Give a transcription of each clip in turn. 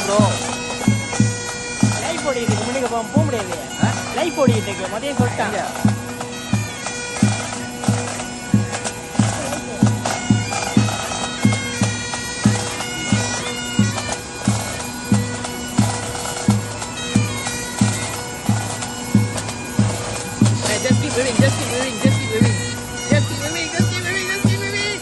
Bro life ஓடிட்டு இருக்கு. முன்னுக்கு போக முடியாது. லைஃப் ஓடிட்டு இருக்கு. மதியம் சொல்லிட்டாங்க. Just keep moving, just keep moving, just keep moving. Just keep moving, just keep moving, just keep moving.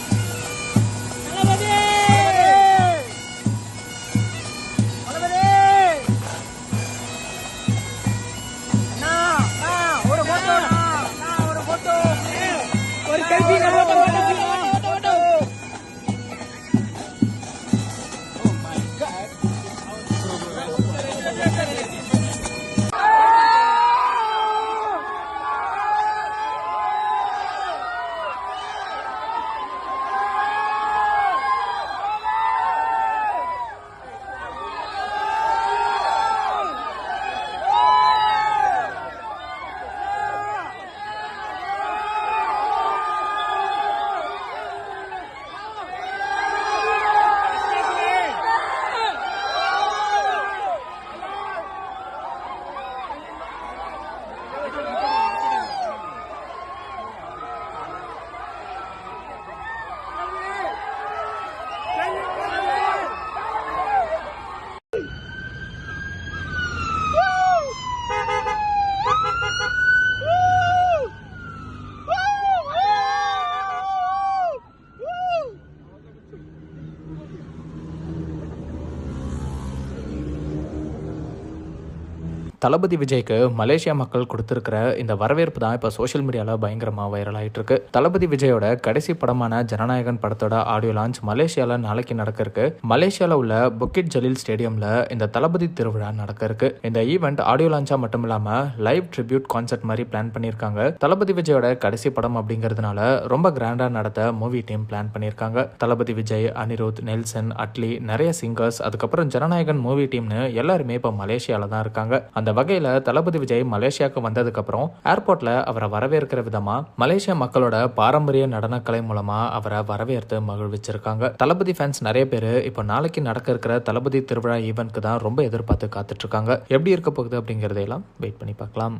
ஒரு selfie photo. Oh my god. தளபதி விஜய்க்கு மலேசியா மக்கள் கொடுத்திருக்கிற இந்த வரவேற்பு தான் இப்போ சோஷியல் மீடியாவில் பயங்கரமாக வைரல் ஆகிட்டு இருக்கு. தளபதி விஜயோட கடைசி படமான ஜனநாயகன் படத்தோட ஆடியோ லான்ச் மலேசியாவில் நாளைக்கு நடக்க இருக்கு. மலேசியாவில் உள்ள புக்கிட் ஜலீல் ஸ்டேடியம்ல இந்த தளபதி திருவிழா நடக்க இருக்கு. இந்த ஈவெண்ட் ஆடியோ லான்ச்சா மட்டும் இல்லாம லைவ் ட்ரிபியூட் கான்சர்ட் மாதிரி பிளான் பண்ணியிருக்காங்க. தளபதி விஜயோட கடைசி படம் அப்படிங்கிறதுனால ரொம்ப கிராண்டா நடத்த மூவி டீம் பிளான் பண்ணியிருக்காங்க. தளபதி விஜய், அனிருத், நெல்சன், அட்லி, நிறைய சிங்கர்ஸ், அதுக்கப்புறம் ஜனநாயகன் மூவி டீம்னு எல்லாருமே இப்போ மலேசியால தான் இருக்காங்க. அந்த வகையில தளபதி விஜய் மலேசியாவுக்கு வந்ததுக்கு அப்புறம் ஏர்போர்ட்ல அவரை வரவேற்கிற விதமா மலேசியா மக்களோட பாரம்பரிய நடனக்கலை மூலமா அவரை வரவேற்று மகிழ்விச்சிருக்காங்க. தளபதி ஃபேன்ஸ் நிறைய பேர் இப்போ நாளைக்கு நடக்க இருக்கிற தளபதி திருவிழா ஈவென்ட்க்கு தான் ரொம்ப எதிர்பார்த்து காத்துட்டு இருக்காங்க. எப்படி இருக்க போகுது அப்படிங்கறதையெல்லாம் வெயிட் பண்ணி பார்க்கலாம்.